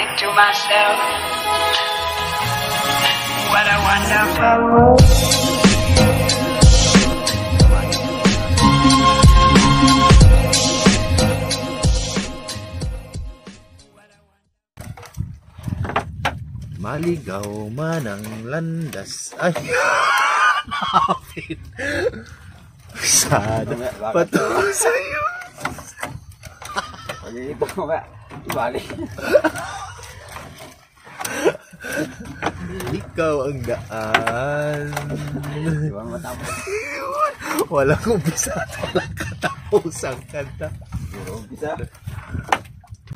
think to myself, what a wonderful world. Maligaw man ang landas. Ay, napit. Sada patungo sa'yo. Pag-iipok mo ba? Ibalik. Ikaw ang daan. Iwan matapos. Walang umpisa, walang katapusang kanta. Umpisa.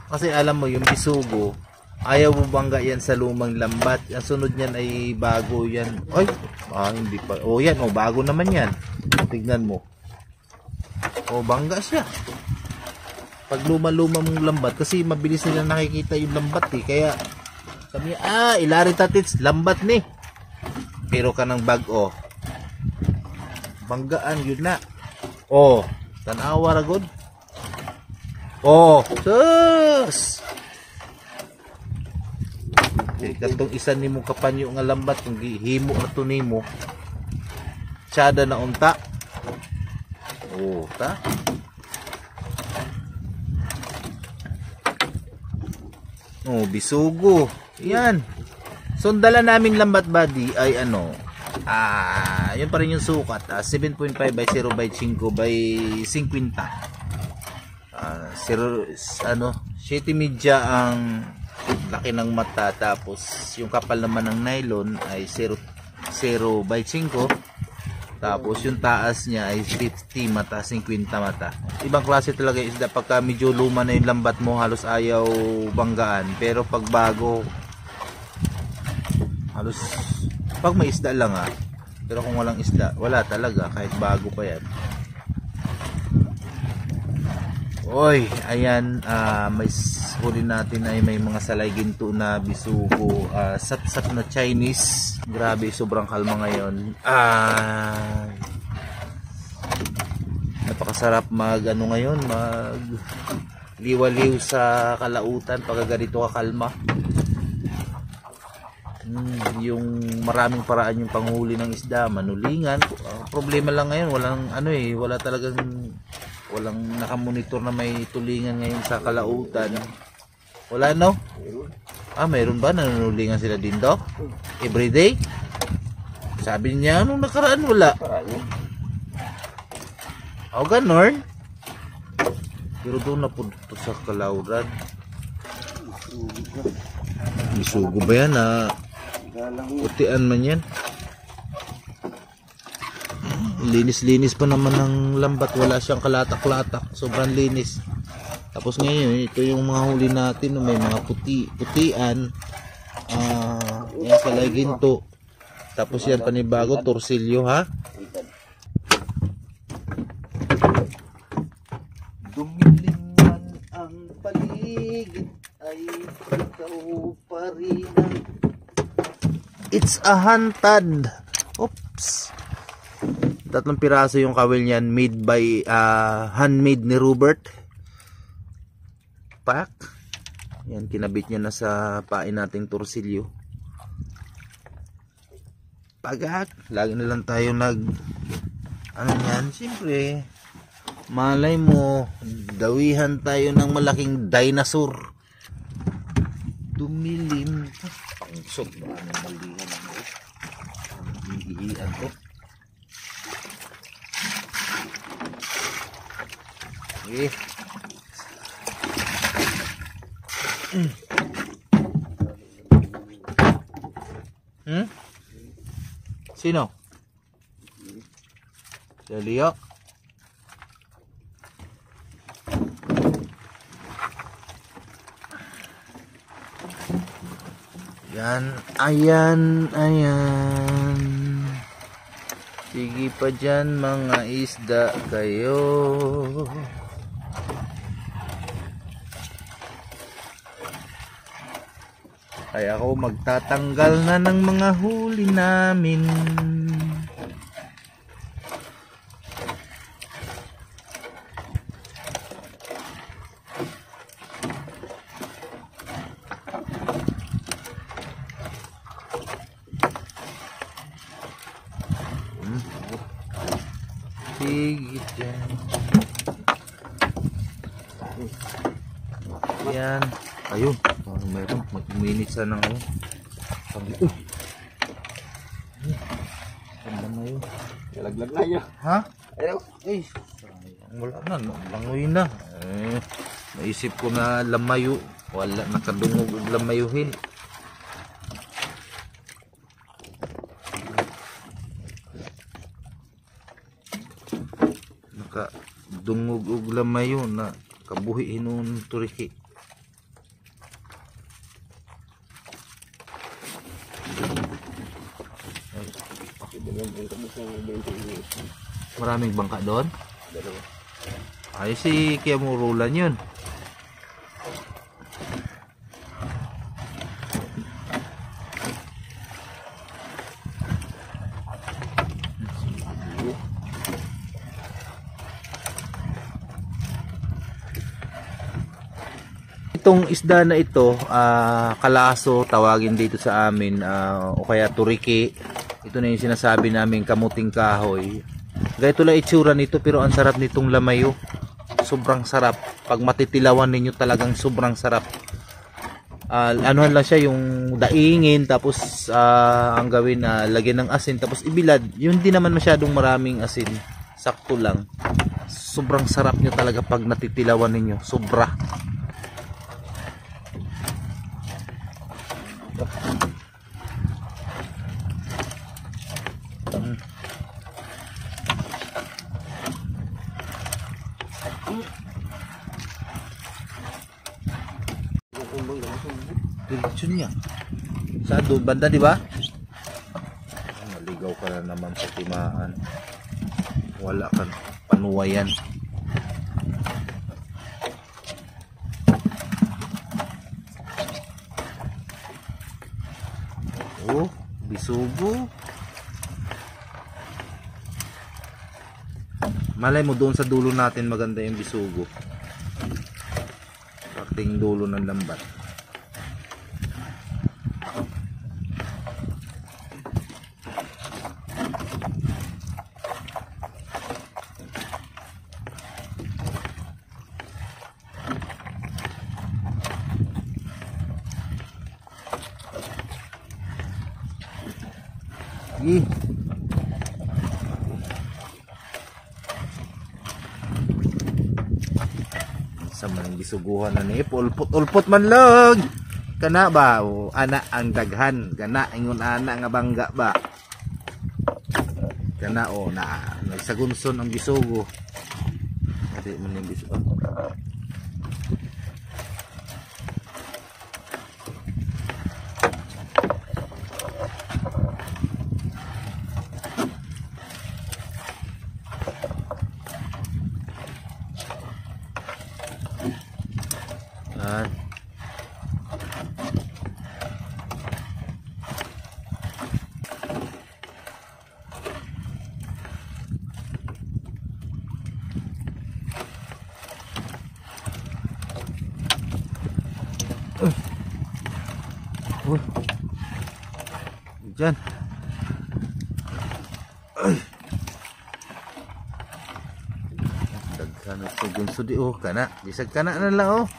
Kasi alam mo, yung bisugo, ayaw mo bangga yan sa lumang lambat. Ang sunod niyan ay bago yan. Ay, hindi pa. O yan, bago naman yan. Tignan mo. Bangga siya. Pag luma-luma mong lambat, kasi mabilis nila nakikita yung lambat eh. Kaya, sabi niya, ilari tatits, lambat ni. Pero ka ng bag, banggaan, yun na. Tanawa ragod. Sus! Katong isa ni mo kapanyo nga lambat, kung himo na to nimo, tsada na unta. Ta? Bisugo. Yan. So, ang dala naming lambat body ay yun pa rin yung sukat. 7.5 by 0 by 5 by 50. 7 media ang laki ng mata, tapos yung kapal naman ng nylon ay 0 by 5, tapos yung taas niya ay 50 mata, 50 mata. Ibang klase talaga yung isda. Pagka medyo luma na yung lambat mo, halos ayaw banggaan. Pero pag bago, halos pag may isda lang pero kung walang isda, wala talaga kahit bago pa yan. Ayan, may huli natin ay may mga salay ginto na bisugo, sat-sat na Chinese. Grabe, sobrang kalma ngayon. Napakasarap mag liwaliw sa kalautan pag ganito kakalma. Yung maraming paraan yung panghuli ng isda, manulingan. Problema lang ngayon, walang nakamonitor na may tulingan ngayon sa kalautan. Wala, no? Mayroon ba? Nanunulingan sila din daw? Everyday? Sabi niya, nung nakaraan wala. Ganon. Pero doon na po sa kalauran. Bisugo ba yan? Putian man yan. Linis-linis pa naman ng lambat, wala siyang kalatak-latak, sobrang linis. Tapos ngayon, ito yung mga huli natin, may mga putian, yan salay ginto. Tapos yan panibago, torsilyo, Dumilim man ang paligid, ay ikaw pa rin. It's a hantad. Oops. 3 piraso yung kawil niyan, made by handmade ni Robert Pack. Yan, kinabit niya na sa pain nating torsilyo. Pagak, lagi na lang tayo siyempre malay mo, dawihan tayo ng malaking dinosaur. Dumilim. Pangsog ba ng malihan ako? Iihian ko. Sino? Leo. Yan, ayan. Sige pa dyan mga isda kayo. Kaya ako magtatanggal na ng mga huli namin. Higit yan. Yan. Ayun. Mayroon. Mag-minute sana ng ayun. Uy! Ganda na yun. Nalaglag na yun. Ha? Ayaw. Ay, wala na, langoy na. Naisip ko na lamayo. Wala, nakadungog og lamayuhin. Nakadungog og lamayo na kabuhi hinon turiki. Maraming bangka doon? Ay, si Kiamurulan yun. Itong isda na ito, kalaso tawagin dito sa amin, o kaya turiki. Ito na yung sinasabi namin kamuting kahoy. Ganito lang itsura nito, pero ang sarap nitong lamayo. Sobrang sarap. Pag matitilawan ninyo, talagang sobrang sarap. Anuhan lang siya, yung daingin, tapos ang gawin na lagyan ng asin, tapos ibilad. Yun di naman masyadong maraming asin. Sakto lang. Sobrang sarap nyo talaga pag natitilawan ninyo. Sobra. Diretso niya. Sa doon banda, di ba? Maligaw ka na naman sa timaan. Wala kang panuwayan. Oh, bisugo. Malay mo doon sa dulo natin maganda yung bisugo. Parting dulo ng lambat. Ih. Sa man gisuguhan na ni ulpot man lang. Kana ba o ana ang daghan, kana ingon ana nga bangga ba. Kana o na nagsagunson ang bisugo. Adi man yung bisugo. Diyan. Daghan ito gunsudi oh kana. Bisag kana na lang oh.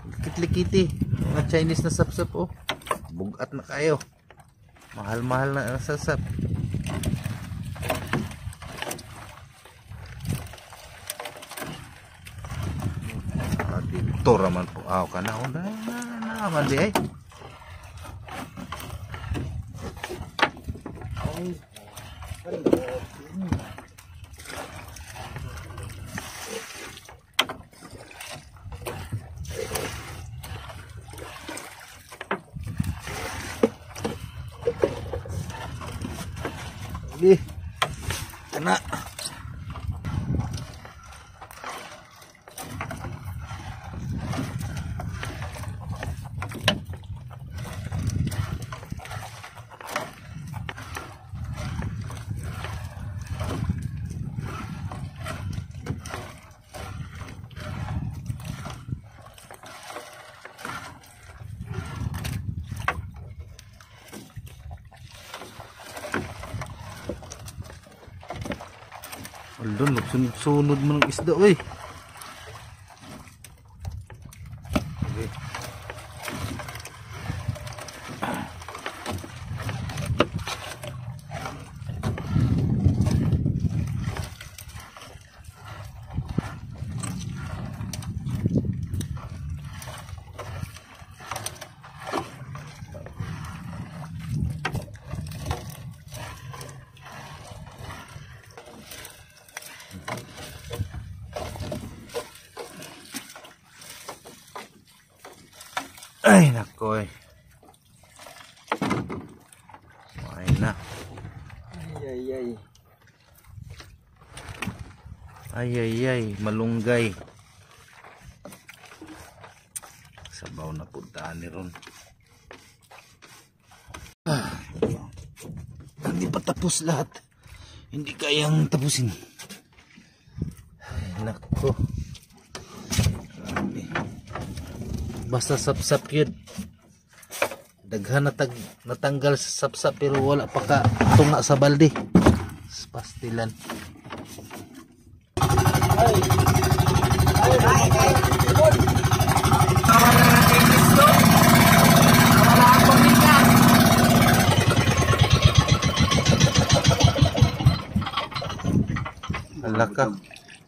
Likit-likiti. Mga Chinese na sapsap oh. Bugat na kayo. Mahal-mahal na sapsap. Dito raman po. Aw kana oh na naman di ay. Ih, kena. Doon, sunod mo ng isda, uy. Okay. Ay, nako eh. Ay na. Ay. Ay, malunggay. Sabaw na puntaan ni Ron. Hindi pa tapos lahat. Hindi kayang tapusin. Ay, nako. Basta sapsap yun. Daghan natanggal sa sapsap pero wala pa ka tunga sa balde. Pastilan. Alaka.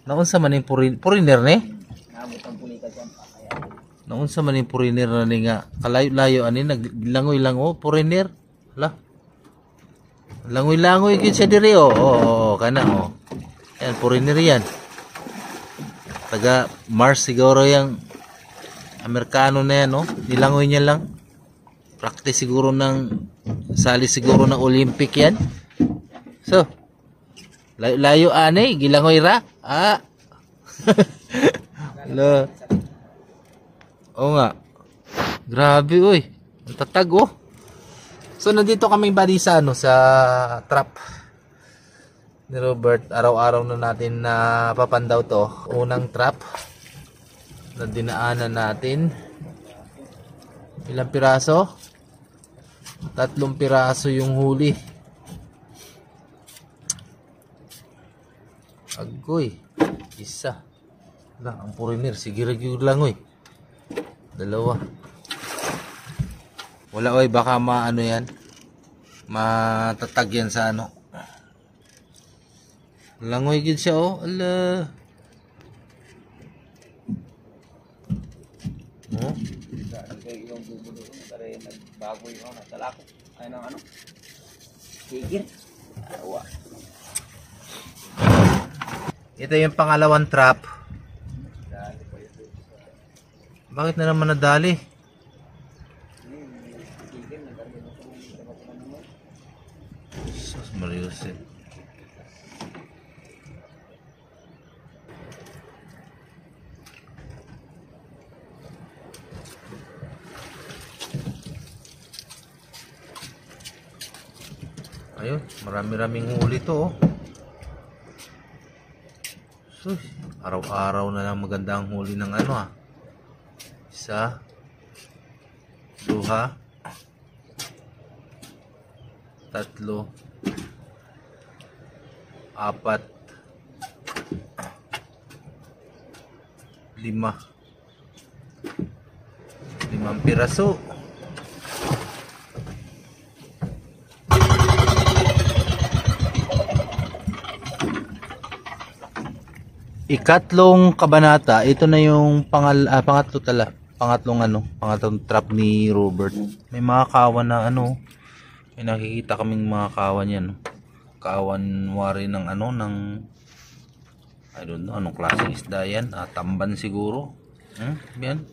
Naunsa man yung foreigner ni? Naunsa man yung foreigner na ni nga kalayo-layo ani naglangoy-lango foreigner. Hala. Langoy-langoy gid siya diri oh. Oo, kana oh. Yan foreigner yan. Taga Mars siguro yang Amerikano na yan, no? Nilangoy niya lang. Practice siguro ng sali siguro ng Olympic yan. So, layo ani, gilangoy ra. Ah. Hello. Oo nga. Grabe, uy. Ang tatag, oh. So, nandito kaming bali sa, sa trap ni Robert. Araw-araw na natin na papandaw to. Unang trap na dinaanan natin. Ilang piraso? 3 piraso yung huli. Agoy. Isa. Lang, ang foreigner. Sige review lang, uy. 2. Wala, uy. Baka maano yan. Matatag yan sa ano. Langoy gid siya, oh. Ala. Oh. Yung bubulo ko, pare nagbago yung talako. Ay nang ano? Tigir. Awa. Ito yung pangalawang trap. Bakit na naman nadali? Sus Marius eh. Ayun, marami-raming huli to, oh. Sus, araw-araw na lang maganda ang huli ng ano, ah. 1, 2, 3, 4, 5, 5 piraso. Ikatlong kabanata, ito na yung pangatlong trap ni Robert. May mga kawan na ano, may nakikita kaming mga kawan yan. Kawan wari ng ano, ng I don't know, anong klaseng isda yan. Tamban siguro. Yan.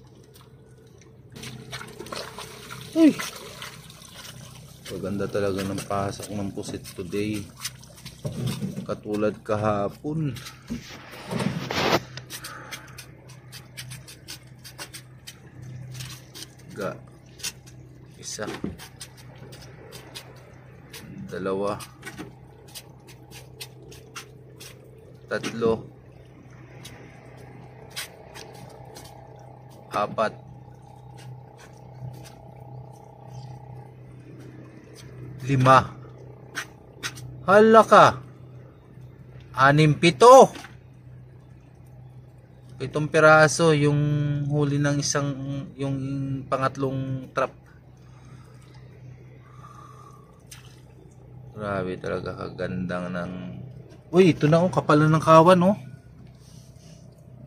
Uy! Paganda talaga ng pasak ng pusit today. Katulad kahapon. Ga. 1, 2, 3, 4, 5. Hala ka. 6, 7. 7 piraso yung huli ng yung pangatlong trap. Grabe talaga kagandang ng... Uy, ito na oh, kapal na ng kawan oh.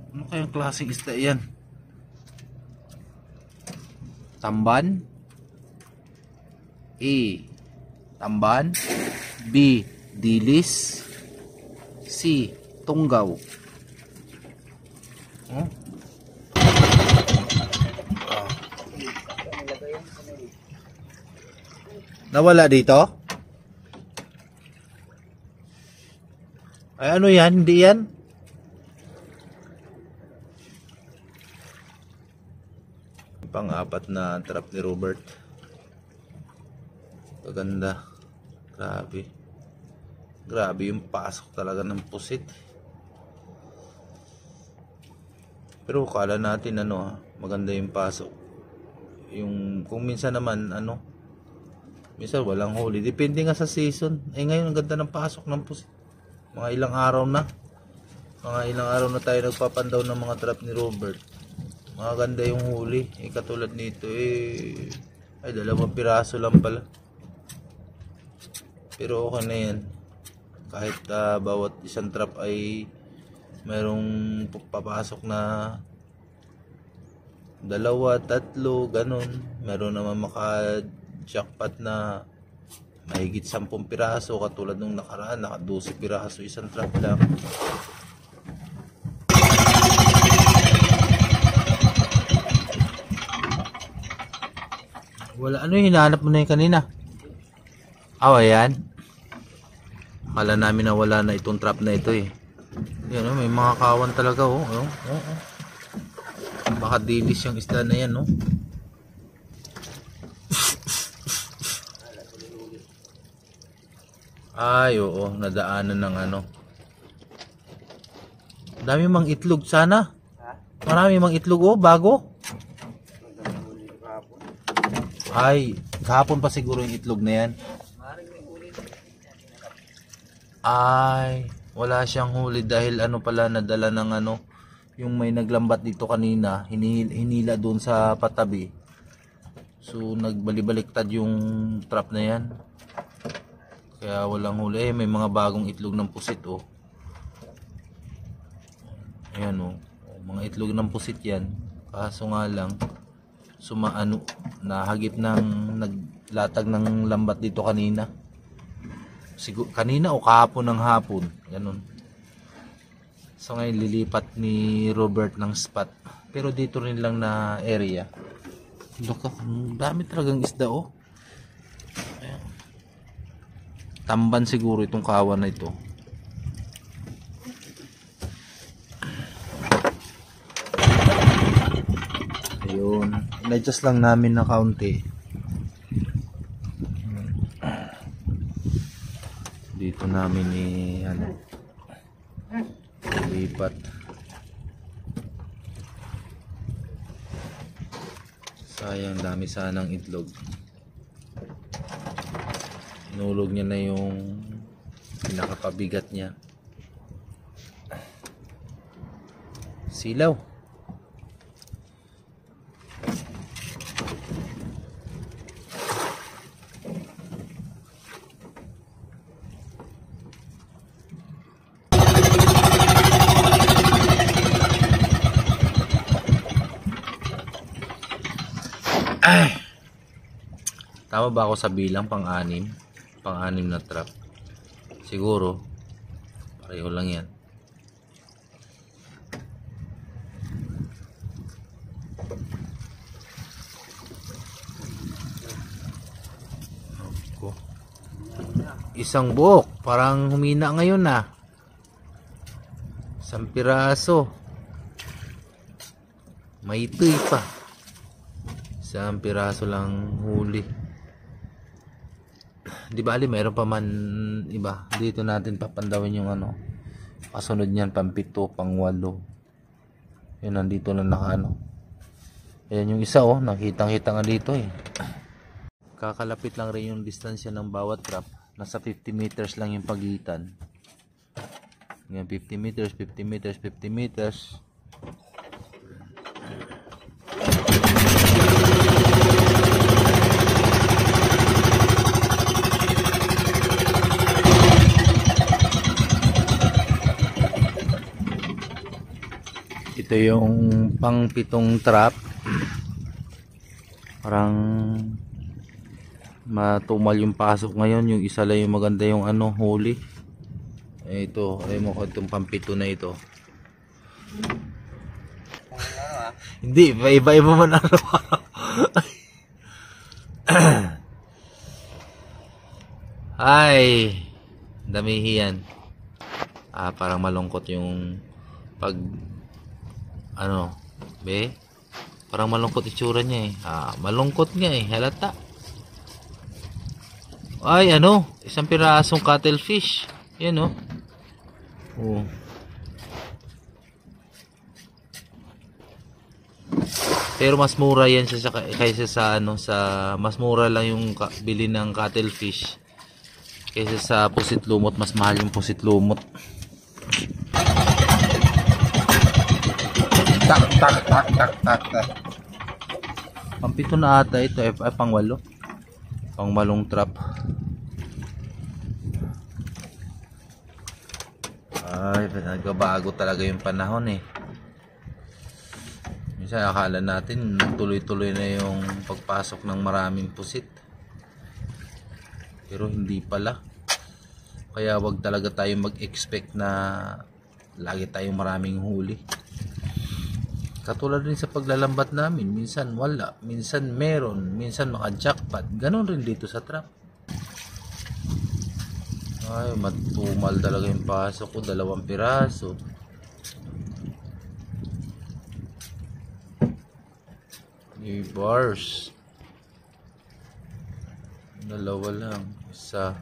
Ano kayang klaseng isda yan? Tamban? A. Tamban. B. Dilis. C. Tunggaw. Oh? Nawala dito? Ay ano yan? Hindi yan? Pang-apat na trap ni Robert. Maganda. Grabe. Grabe yung pasok talaga ng pusit. Pero kala natin ano, maganda yung pasok. Yung kung minsan naman ano, minsan walang huli. Depende nga sa season. Eh ngayon ang ganda ng pasok ng pusit. Mga ilang araw na. Mga ilang araw na tayo nagpapandaw ng mga trap ni Robert. Maganda yung huli. Eh katulad nito eh ay 2 piraso lang pala. Pero okay na yan. Kahit bawat isang trap ay mayroong papasok na 2, 3, ganun. Meron naman maka-jackpot na mahigit 10 piraso katulad nung nakaraan, naka 12 piraso isang trap lang. Wala, ano yung hinahanap mo na yung kanina? Ayan. Akala namin na wala na itong trap na ito eh. Yan oh, may mga kawan talaga oh. Baka dilis yung isda na yan oh. Ay oo, nadaanan ng ano. Dami mang itlog sana. Marami mang itlog oh, bago. Ay, kahapon pa siguro yung itlog na yan. Ay, wala siyang huli dahil ano pala nadala ng ano, yung may naglambat dito kanina, hinila doon sa patabi. So nagbaliktad yung trap na yan. Kaya walang huli. May mga bagong itlog ng pusit oh. Ayan oh, mga itlog ng pusit yan. Kaso nga lang sumaano, nahagip ng naglatag ng lambat dito kanina. Siguro kanina o kahapon ng hapon, ganun. So ngayon lilipat ni Robert ng spot. Pero dito rin lang na area. Look, dami talagang isda oh. Ayan. Tamban siguro itong kawan na ito. Ayun, na-adjust lang namin na kaunti. Dito namin lipat. Sayang, dami sanang itlog. Inulog niya na yung pinakapabigat niya. Silaw. Ay. Tama ba ako sa bilang pang-anim? Pang-anim na trap. Siguro pareho lang yan. Isang buok, parang humina ngayon na. 1 piraso. May itoy pa. 1 piraso lang huli. Di bali mayroon pa man iba. Dito natin papandawin yung ano. Kasunod niyan pang-7, pang-8. Yun, nandito na naka-ano. Ayan yung isa oh, nakitang-kita nga dito eh. Kakalapit lang rin yung distansya ng bawat trap. Nasa 50 meters lang yung pagitan. Yan, 50 meters, 50 meters, 50 meters. Ito yung pang-pitong trap. Parang matumal yung pasok ngayon. Yung isa lang yung maganda yung ano, huli. Ito, ay mo ko itong pang-pito na ito. Hindi, iba-iba man araw-araw. Ay, damihan. Parang malungkot yung pag ano, be? Parang malungkot itsura niya eh. Malungkot nga eh, halata. Ay, ano, isang pirasong cuttlefish. Yan oh. Oh. Pero mas mura yan kaysa sa ano, sa mas mura lang yung bili ng cuttlefish kaysa sa pusit lumot. Mas mahal yung pusit lumot. Tak tak tak tak tak tak. Pampito na ata ito, pang-walo. Pang-walong trap. Ay, nagbabago talaga yung panahon eh. Minsan akala natin tuloy-tuloy na yung pagpasok ng maraming pusit. Pero hindi pala. Kaya wag talaga tayo mag-expect na lagi tayong maraming huli. Katulad rin sa paglalambat namin, minsan wala, minsan meron, minsan maka-jackpot. Ganon rin dito sa trap. Ay, matumal talaga yung pasok ko, 2 piraso. New bars. 2 lang, isa.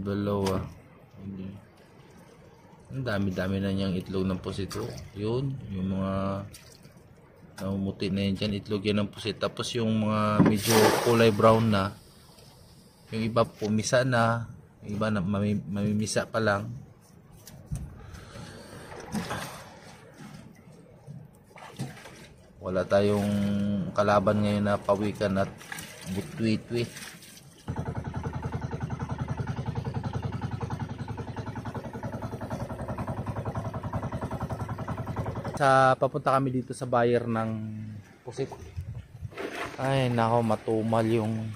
Dalawa. Ang dami-dami na niyang itlog ng pusito. Yun, yung mga namumuti na yan dyan, itlog yan ng pusit. Tapos yung mga medyo kulay brown na, yung iba pumisa na, yung iba na mamimisa pa lang. Wala tayong kalaban ngayon na pawikan at butwitwi. Papunta kami dito sa buyer ng pusit. Ay nako, matumal yung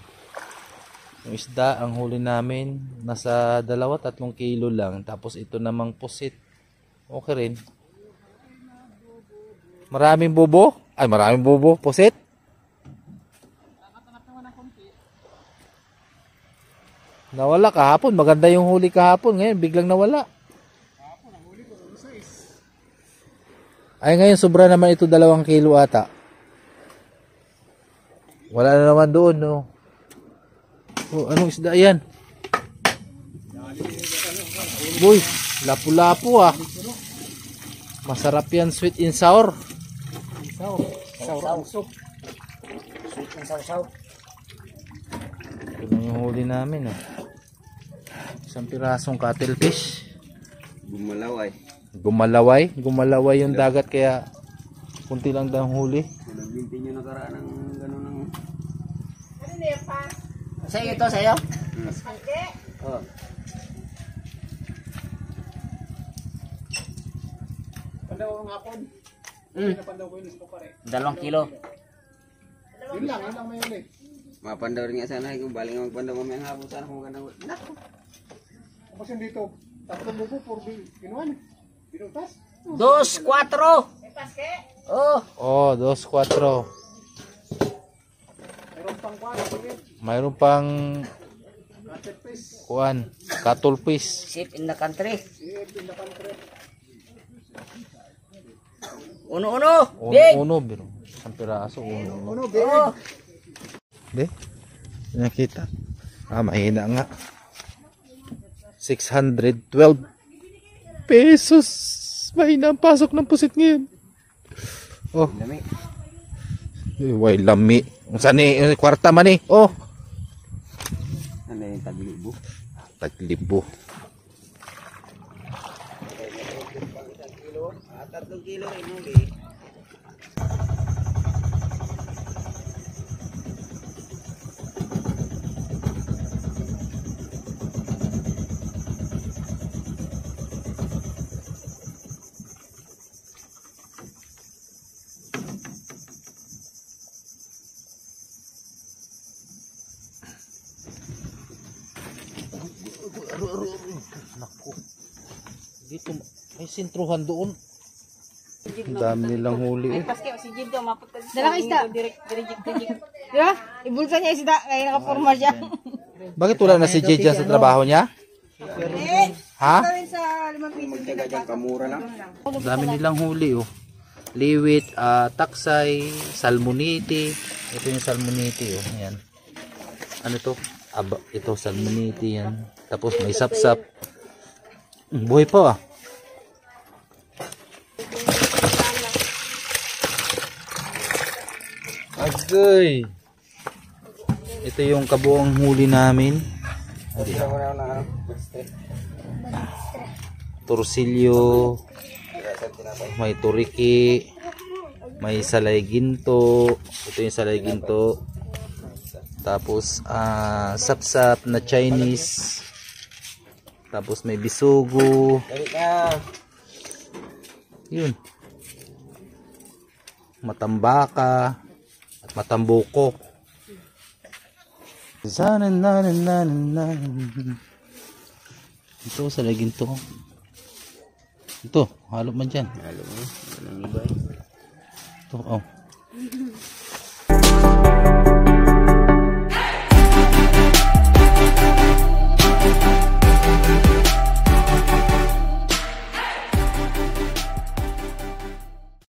isda. Ang huli namin nasa 2-3 kilo lang. Tapos ito namang pusit, okay rin. Maraming bubo. Ay, maraming bubo, pusit. Nawala kahapon, maganda yung huli kahapon. Ngayon biglang nawala. Ay, ngayon sobra naman ito 2 kilo ata. Wala na naman doon, no. Oh, anong isda yan? Boy, lapu-lapu ah. Masarap yan, sweet and sour. Sour ang soup. Sweet and sour. Ito na yung huli namin ah. Isang pirasong cuttlefish. Gumalaway yung dagat, kaya kunti lang daw huli. Nagbinti nyo nakaraan ng gano'n ng... Ano na yan pa? Sa'yo ito, sa'yo? Hindi. Oo. Pandaw ng hapon. Napandaw ko yun sa pare. 2 kilo. Yun lang may uli. Mapandaw rin nga sana. Kung baling magpandaw mamayang hapon, sana kung magandang... Naku! Tapos yung dito, 3 bubo, 4 kinuan. Binutas. 2-4! May paske? Oh! Oh, 2-4. Meron pang kuwan. Mayroon pang Catcher fish. kuan, cuttlefish. Ship in the country. Sip in the country. Uno-uno! Big! Uno, biro. Isang piraso, uno. Ano, big? Oh! Be, nakita. Mahina nga. 612 pesos. Mahina ang pasok ng pusit ngayon. Oh, Lami. Way lami. Saan kwarta man eh. Oh. Ano yung taglibo? Taglibo. 3 kilo rin huli. Naku. Dito may sintruhan doon. Ang dami nilang huli. Paske, si Jid daw, mapunta dito. Dala ka isda. Direct. Di ba? Ibulsa niya isda, kaya nakaporma siya. Bakit wala na si Jay dyan sa trabaho niya? Ha? Sa 5 piso. Magtaga dyan, kamura lang. Ang dami nilang huli oh. Liwit, taksay, salmoniti. Ito yung salmoniti oh. Ayan. Ano to? Aba, ito salmoniti yan. Tapos may sapsap. Buhay pa ah. Agay. Ito yung kabuang huli namin. Torsilyo, may turiki, may salay ginto. Ito yung salay ginto. Tapos sapsap na Chinese. Tapos may bisugo. Yun. Matambaka at matambuko. Ito sa laging to. Ito, halo man dyan. Halo mo. Walang iba eh. Ito, oh.